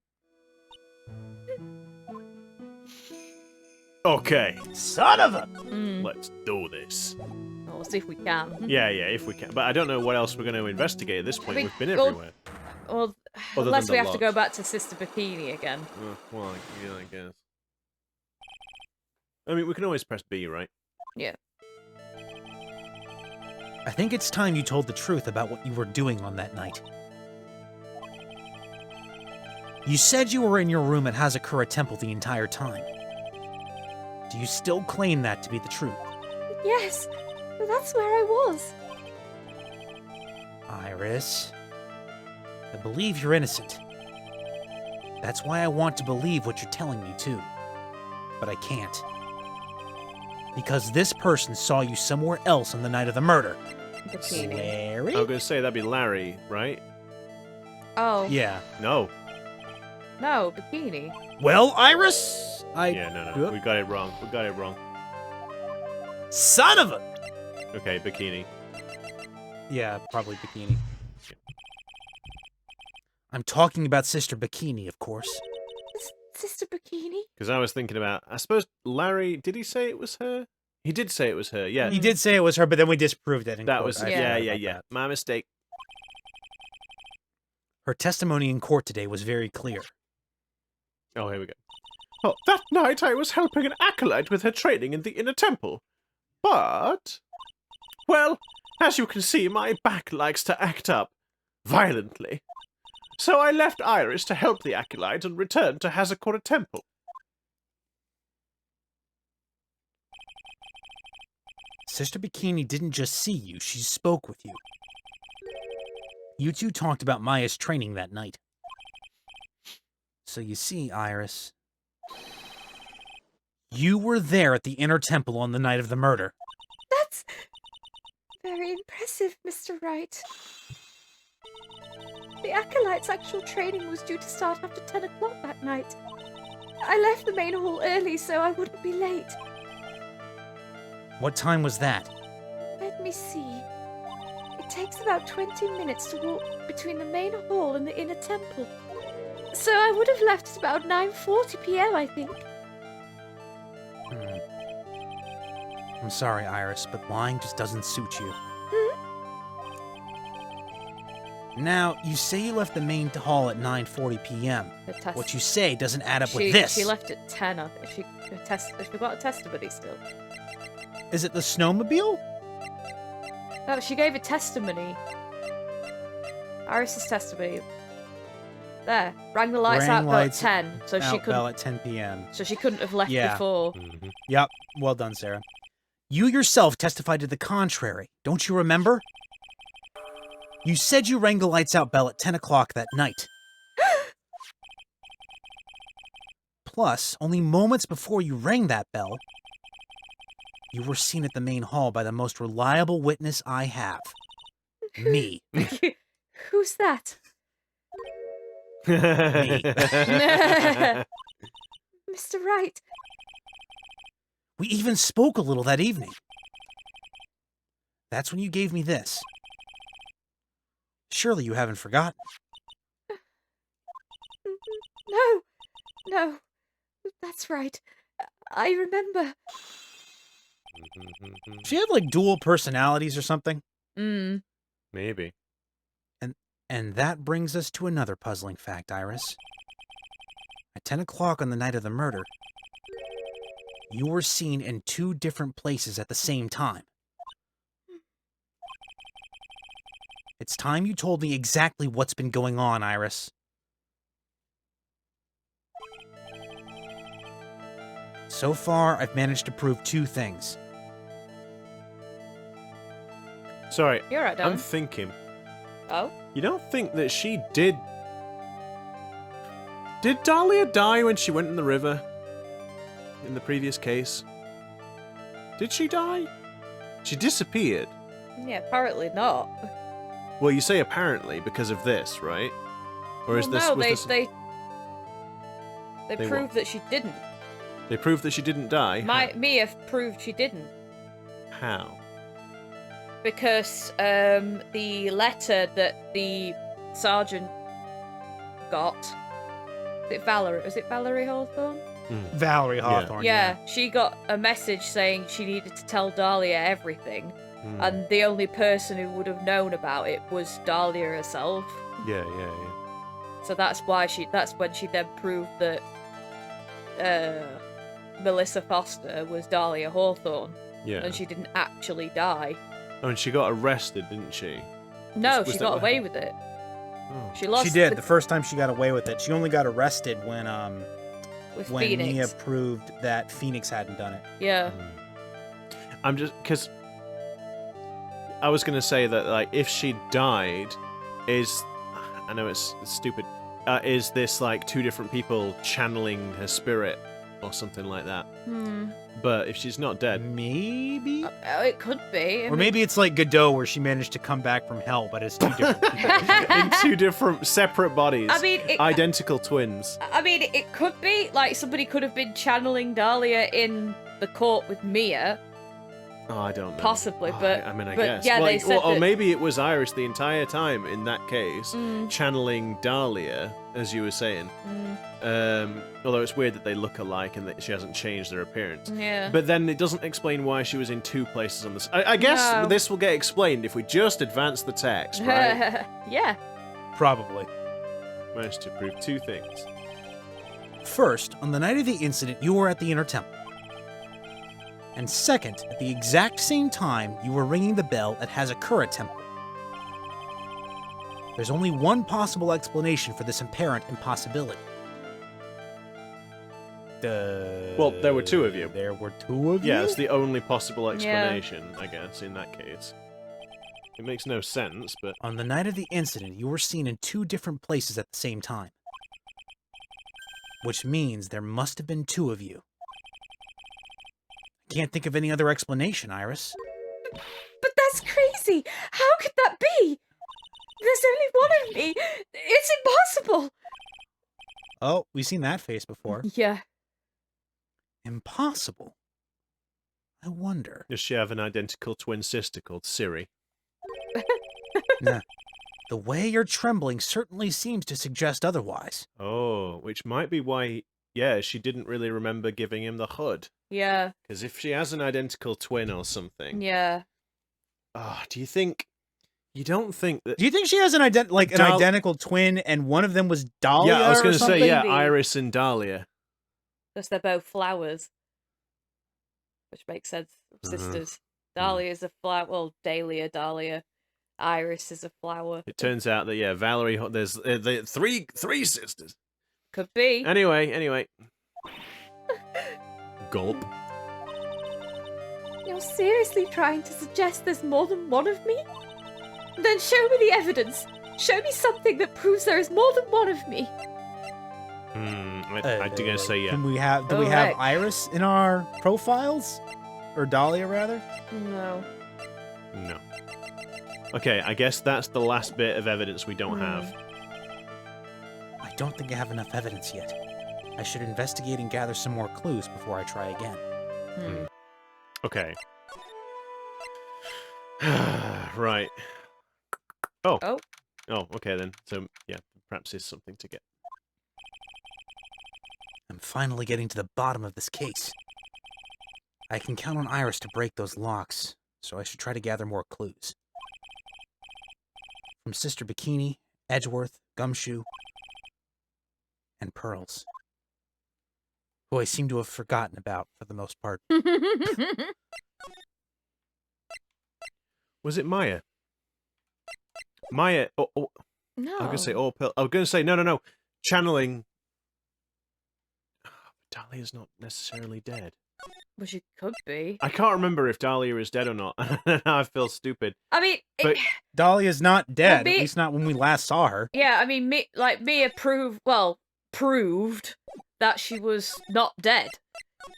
Okay, Son of a... let's do this. We'll see if we can. Yeah, if we can. But I don't know what else we're going to investigate at this point. I mean, We've been well, everywhere. Well, Other unless than we the have to go logs. back to Sister Bikini again. Well, yeah, I guess. I mean, we can always press B, right? Yeah. I think it's time you told the truth about what you were doing on that night. You said you were in your room at Hazakura Temple the entire time. Do you still claim that to be the truth? Yes, that's where I was. Iris, I believe you're innocent. That's why I want to believe what you're telling me, too. But I can't. Because this person saw you somewhere else on the night of the murder. Bikini. I was Larry? going to say that'd be Larry, right? Oh. Yeah. No. No, Bikini. Well, Iris, Yeah, no. Yep. We got it wrong. Son of a... Okay, Bikini. Yeah, probably Bikini. I'm talking about Sister Bikini, of course. Sister Bikini? Because I was thinking about, I suppose Larry, did he say it was her? He did say it was her, yeah. He did say it was her, but then we disproved it. In That court. was, I yeah. forgot about that. My mistake. Her testimony in court today was very clear. Oh, here we go. Oh, that night I was helping an acolyte with her training in the Inner Temple. But, well, as you can see, my back likes to act up violently. So I left Iris to help the acolyte and returned to Hazakura Temple. Sister Bikini didn't just see you, she spoke with you. You two talked about Maya's training that night. So you see, Iris, you were there at the inner temple on the night of the murder. That's very impressive, Mr. Wright. The acolyte's actual training was due to start after 10 o'clock that night. I left the main hall early so I wouldn't be late. What time was that? Let me see. It takes about 20 minutes to walk between the main hall and the inner temple. So I would have left at about 9:40 p.m., I think. I'm sorry, Iris, but lying just doesn't suit you. Now, you say you left the main hall at 9:40 p.m. What you say doesn't add up with this. She left at 10, I think. She got a testimony still. Is it the snowmobile? No, she gave a testimony. Iris's testimony. There. Rang the lights out bell at 10, so she couldn't. Bell at 10 p.m. So she couldn't have left before. Mm-hmm. Yep. Well done, Sarah. You yourself testified to the contrary. Don't you remember? You said you rang the lights out bell at 10 o'clock that night. Plus, only moments before you rang that bell, you were seen at the main hall by the most reliable witness I have. Me. Who's that? Me. Mr. Wright. We even spoke a little that evening. That's when you gave me this. Surely you haven't forgotten. No. That's right. I remember. She had like dual personalities or something. Maybe. And that brings us to another puzzling fact, Iris. At 10 o'clock on the night of the murder, you were seen in 2 different places at the same time. It's time you told me exactly what's been going on, Iris. So far, I've managed to prove 2 things. Sorry, You're right, I'm Dylan. thinking. Oh? You don't think that she did... Did Dahlia die when she went in the river? In the previous case? Did she die? She disappeared. Yeah, apparently not. Well, you say apparently because of this, right? Or is Well, this... no, was this... they They proved what? that she didn't. They proved that she didn't die? Mia proved she didn't. How? Because the letter that the sergeant got... Was it Valerie Hawthorne? Valerie Hawthorne. Yeah, she got a message saying she needed to tell Dahlia everything. And the only person who would have known about it was Dahlia herself. Yeah. So that's when she then proved that Melissa Foster was Dahlia Hawthorne. Yeah. And she didn't actually die. Oh, and she got arrested, didn't she? No, Was she that got what away happened? with it. Oh. She lost. She did. The first time she got away with it. She only got arrested when with when Phoenix. Mia proved that Phoenix hadn't done it. Yeah. I'm just... Because... I was going to say that, like, if she died, I know it's stupid. Is this, like, 2 different people channeling her spirit or something like that? But if she's not dead... Maybe? It could be. Or maybe it's like Godot, where she managed to come back from hell, but it's 2 different people. in 2 different separate bodies. I mean, identical twins. I mean, it could be. Like, somebody could have been channeling Dahlia in the court with Mia. Oh, I don't know. Possibly, but... I mean, I but guess. yeah, they said or that... maybe it was Iris the entire time, in that case, channeling Dahlia, as you were saying. Although it's weird that they look alike and that she hasn't changed their appearance. Yeah. But then it doesn't explain why she was in 2 places on this. I guess this will get explained if we just advance the text, right? Yeah. Probably. Managed to prove 2 things. First, on the night of the incident, you were at the Inner Temple. And second, at the exact same time, you were ringing the bell at Hazakura Temple. There's only one possible explanation for this apparent impossibility. Well, there were two of you. There were two of you? Yeah, it's the only possible explanation, I guess, in that case. It makes no sense, but... On the night of the incident, you were seen in two different places at the same time. Which means there must have been two of you. Can't think of any other explanation, Iris. But that's crazy! How could that be? There's only one of me! It's impossible! Oh, we've seen that face before. Yeah. Impossible? I wonder. Does she have an identical twin sister called Siri? Nah. The way you're trembling certainly seems to suggest otherwise. Oh, which might be why, yeah, she didn't really remember giving him the hood. Yeah. Because if she has an identical twin or something... Yeah. Oh, do you think... You don't think that... Do you think she has an identical twin and one of them was Dahlia? Yeah, I was going to say, yeah, Maybe. Iris and Dahlia. Because they're both flowers. Which makes sense. Sisters. Dahlia is a flower. Well, Dahlia, Dahlia. Iris is a flower. It turns out that, yeah, Valerie... There's three sisters. Could be. Anyway. Gulp. You're seriously trying to suggest there's more than one of me? Then show me the evidence. Show me something that proves there is more than one of me. I'm gonna say yeah. Do we have Right. Iris in our profiles? Or Dahlia, rather? No. No. Okay, I guess that's the last bit of evidence we don't have. I don't think I have enough evidence yet. I should investigate and gather some more clues before I try again. Okay. Right. Oh. Oh. Oh, okay then. So, yeah, perhaps there's something to get. I'm finally getting to the bottom of this case. I can count on Iris to break those locks, so I should try to gather more clues. From Sister Bikini, Edgeworth, Gumshoe, and Pearls, who I seem to have forgotten about for the most part. Was it Maya? Maya. Oh, No. I was gonna say all pill. I was gonna say no. Channeling. Dahlia's not necessarily dead. Well, she could be. I can't remember if Dahlia is dead or not. Now I feel stupid. I mean, But- Dahlia's not dead, Well, at least not when we last saw her. yeah, I mean, Mia proved that she was not dead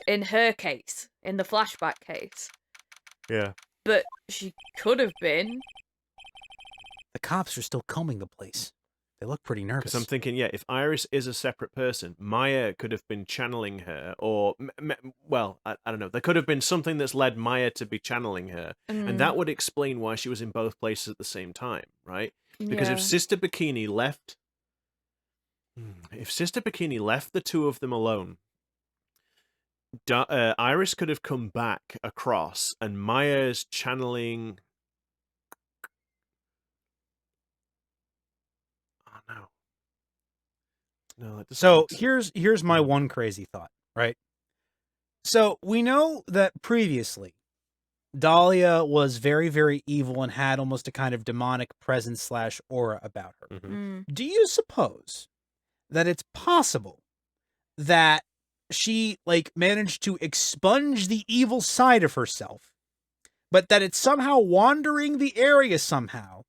in her case, in the flashback case. Yeah. But she could have been. The cops are still combing the place. They look pretty nervous. Because I'm thinking, yeah, if Iris is a separate person, Maya could have been channeling her, or, well, I don't know. There could have been something that's led Maya to be channeling her, and that would explain why she was in both places at the same time, right? Because if Sister Bikini left... If Sister Bikini left the two of them alone, Iris could have come back across, and Maya's channeling... No, that doesn't So make sense. here's my one crazy thought, right? So we know that previously Dahlia was very, very evil and had almost a kind of demonic presence / aura about her. Do you suppose that it's possible that she managed to expunge the evil side of herself, but that it's somehow wandering the area somehow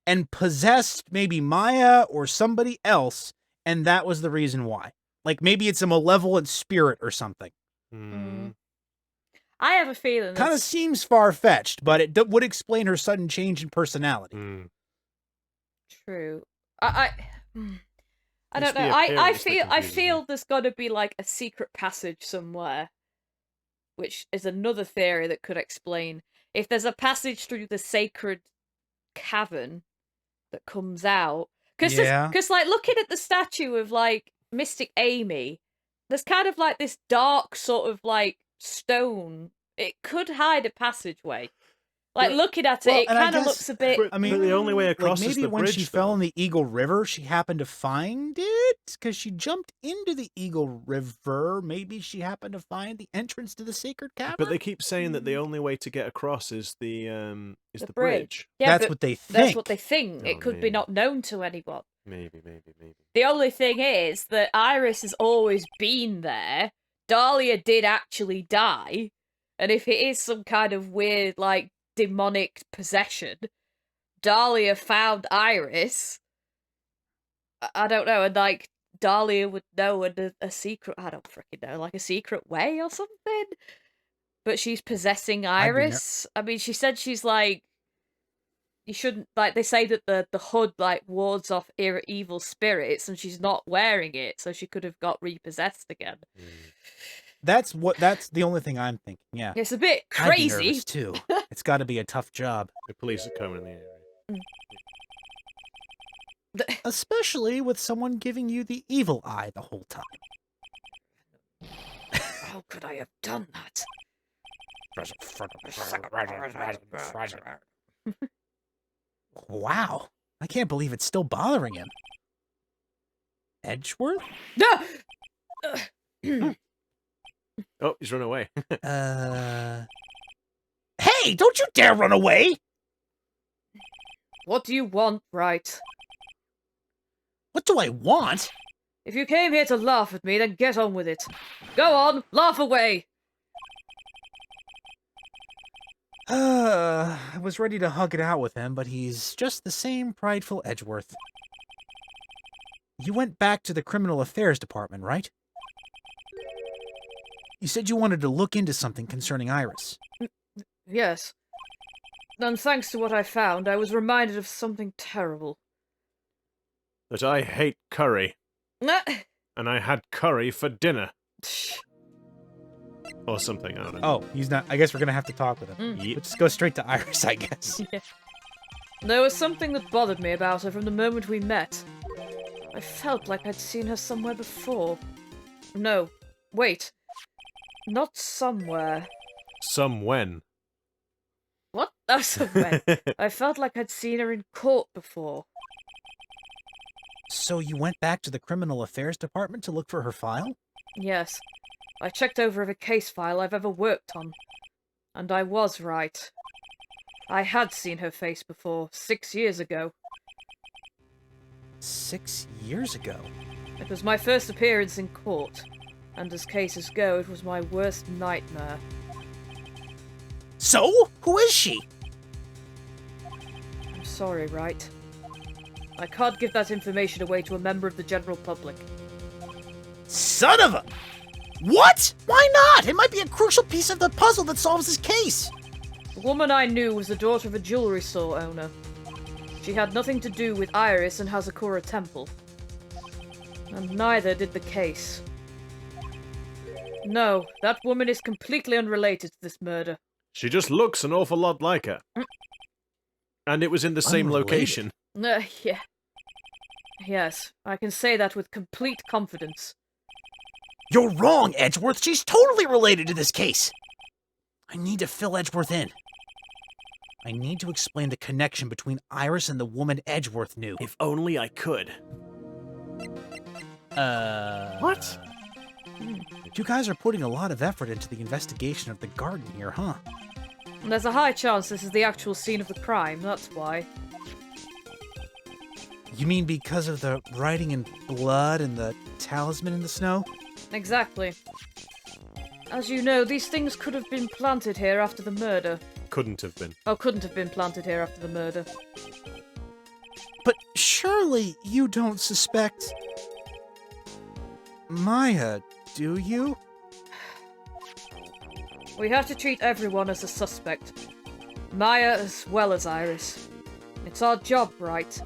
and possessed maybe Maya or somebody else, and that was the reason why? Like maybe it's a malevolent spirit or something. I have a feeling. Kind of seems far-fetched, but it would explain her sudden change in personality. True. I don't Must be know. a I parent's that feel confuses me. there's got to be like a secret passage somewhere, which is another theory that could explain if there's a passage through the sacred cavern that comes out. Because like looking at the statue of like Mystic Amy, there's kind of like this dark sort of like stone. It could hide a passageway. Like, Yeah. looking at it, Well, it and I kind of guess- looks a bit... But, I mean, but the only way across like is maybe the when bridge, she though. fell in the Eagle River, she happened to find it because she jumped into the Eagle River. Maybe she happened to find the entrance to the sacred cavern. But they keep saying that the only way to get across is the bridge. Yeah, That's but what they think. that's what they think. Oh, It could be maybe. not known to anyone. Maybe. The only thing is that Iris has always been there. Dahlia did actually die. And if it is some kind of weird, like, demonic possession, Dahlia found Iris. I don't know, and, like, Dahlia would know a secret, I don't freaking know, like a secret way or something? But she's possessing Iris. I mean, she said she's, like, you shouldn't, like, they say that the hood, like, wards off evil spirits, and she's not wearing it, so she could have got repossessed again. That's the only thing I'm thinking. Yeah. It's a bit I'd be crazy. nervous too. It's got to be a tough job, The police are coming in the area. especially with someone giving you the evil eye the whole time. How could I have done that? Wow. I can't believe it's still bothering him. Edgeworth? Oh, he's run away. Hey, don't you dare run away! What do you want, Wright? What do I want? If you came here to laugh at me, then get on with it. Go on, laugh away! I was ready to hug it out with him, but he's just the same prideful Edgeworth. You went back to the Criminal Affairs Department, right? You said you wanted to look into something concerning Iris. Yes. And thanks to what I found, I was reminded of something terrible. That I hate curry, Ah, and I had curry for dinner. Or something, I don't know. Oh, he's not. I guess we're gonna have to talk with him. Yep. We'll just go straight to Iris, I guess. There was something that bothered me about her from the moment we met. I felt like I'd seen her somewhere before. No, wait. Not somewhere. Some when. What? Oh, somewhere. I felt like I'd seen her in court before. So you went back to the Criminal Affairs Department to look for her file? Yes. I checked over every case file I've ever worked on. And I was right. I had seen her face before, 6 years ago. 6 years ago? It was my first appearance in court. And as cases go, it was my worst nightmare. So? Who is she? I'm sorry, Wright. I can't give that information away to a member of the general public. Son of a... What? Why not? It might be a crucial piece of the puzzle that solves this case. The woman I knew was the daughter of a jewelry store owner. She had nothing to do with Iris and Hazakura Temple. And neither did the case. No, that woman is completely unrelated to this murder. She just looks an awful lot like her. And it was in the same Unrelated? location. Yeah. Yes, I can say that with complete confidence. You're wrong, Edgeworth. She's totally related to this case. I need to fill Edgeworth in. I need to explain the connection between Iris and the woman Edgeworth knew. If only I could. What? You guys are putting a lot of effort into the investigation of the garden here, huh? And there's a high chance this is the actual scene of the crime, that's why. You mean because of the writing in blood and the talisman in the snow? Exactly. As you know, these things could have been planted here after the murder. Couldn't have been. Oh, couldn't have been planted here after the murder. But surely you don't suspect... Maya, do you? We have to treat everyone as a suspect. Maya as well as Iris. It's our job, right?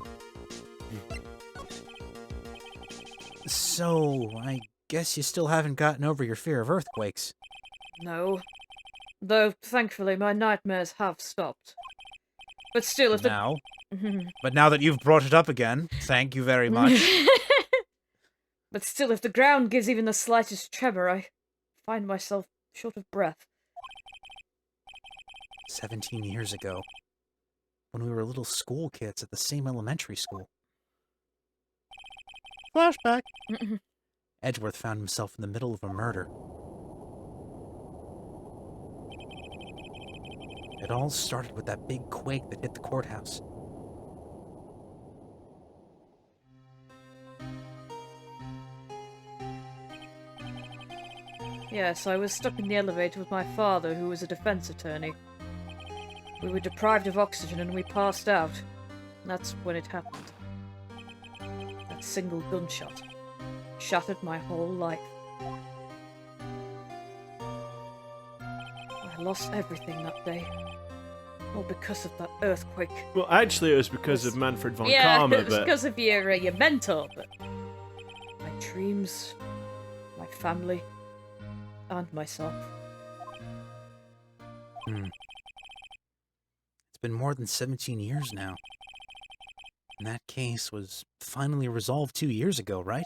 So, I guess you still haven't gotten over your fear of earthquakes. No. Though, thankfully, my nightmares have stopped. But still, if the... Now? But now that you've brought it up again, thank you very much. But still, if the ground gives even the slightest tremor, I find myself short of breath. 17 years ago, when we were little school kids at the same elementary school. Flashback. Edgeworth found himself in the middle of a murder. It all started with that big quake that hit the courthouse. Yes, I was stuck in the elevator with my father, who was a defense attorney. We were deprived of oxygen and we passed out. And that's when it happened. That single gunshot shattered my whole life. I lost everything that day. All because of that earthquake. Well, actually, it was because of Manfred von Yeah, Karma, it was but because of your mentor, but my dreams, my family, and myself. It's been more than 17 years now. And that case was finally resolved 2 years ago, right?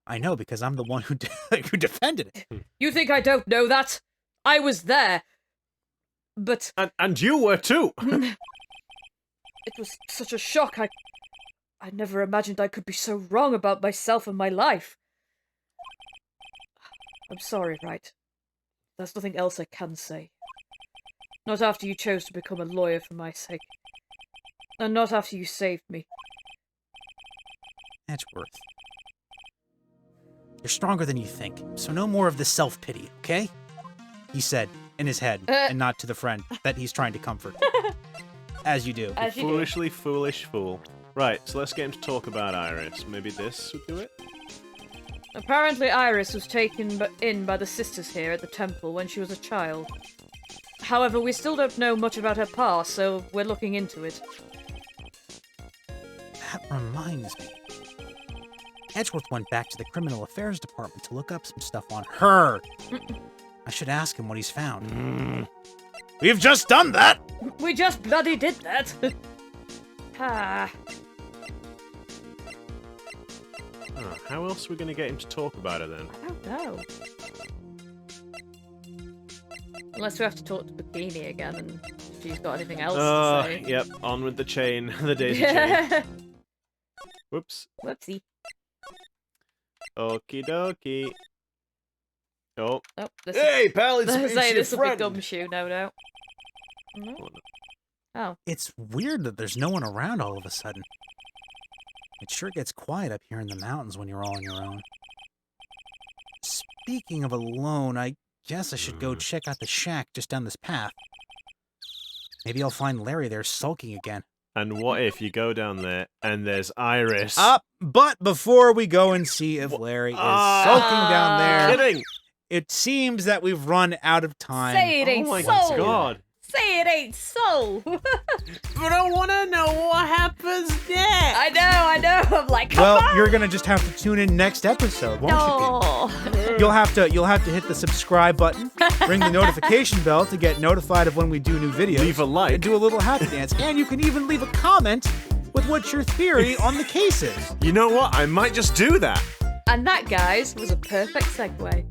I know, because I'm the one who who defended it. You think I don't know that? I was there. But and you were too. it was such a shock. I never imagined I could be so wrong about myself and my life. I'm sorry, Wright. There's nothing else I can say. Not after you chose to become a lawyer for my sake. And not after you saved me. Edgeworth. You're stronger than you think, so no more of this self-pity, okay? He said, in his head, and not to the friend that he's trying to comfort. As you do. As you do. Foolishly foolish fool. Right, so let's get him to talk about Iris. Maybe this would do it? Apparently Iris was taken in by the sisters here at the temple when she was a child. However, we still don't know much about her past, so we're looking into it. That reminds me. Edgeworth went back to the criminal affairs department to look up some stuff on her. I should ask him what he's found. We've just done that! We just bloody did that! How else are we going to get him to talk about it then? I don't know. Unless we have to talk to Bikini again and if she's got anything else to say. Yep, on with the chain. The daisy chain. Whoops. Whoopsie. Okie dokie. Oh. Oh, this Hey, pal, it's is... your this will be friend. Gumshoe, no doubt. No? Oh. It's weird that there's no one around all of a sudden. It sure gets quiet up here in the mountains when you're all on your own. Speaking of alone, I guess I should go check out the shack just down this path. Maybe I'll find Larry there sulking again. And what if you go down there and there's Iris? But before we go and see if Larry is sulking down there, Kidding! it seems that we've run out of time. Say it ain't Oh my so! god. Say it ain't so! But I want to know what happens next. I know. I'm like, come Well, on! you're gonna just have to tune in next episode, won't you? No. You'll have to hit the subscribe button, ring the notification bell to get notified of when we do new videos. Leave a like. And do a little happy dance. And you can even leave a comment with what your theory on the case is. You know what? I might just do that. And that, guys, was a perfect segue.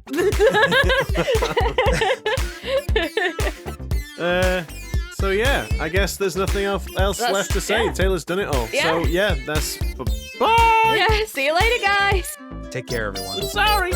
So yeah, I guess there's nothing else left to say. yeah. Taylor's done it all. Yeah. So yeah, that's bye. Yeah, see you later, guys! Take care, everyone. Sorry.